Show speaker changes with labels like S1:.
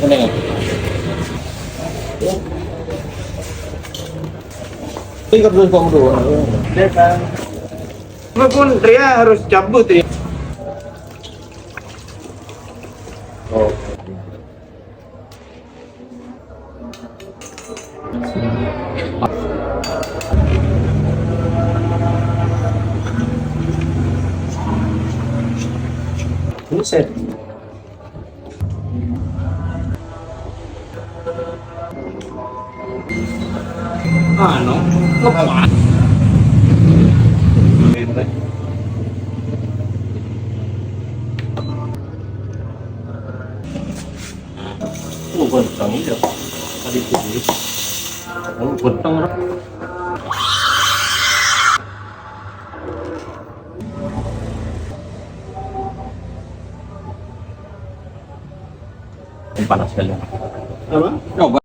S1: Ano yan? Tingkat doon pa mo doon.
S2: Dekan. Walaupun Ria harus cabut ya.
S1: Oh. Buset.
S2: Ano? Lepas.
S1: Gantang ya. Tadi kulit. Gantang ra. Panas kali.
S2: Apa?
S1: Coba.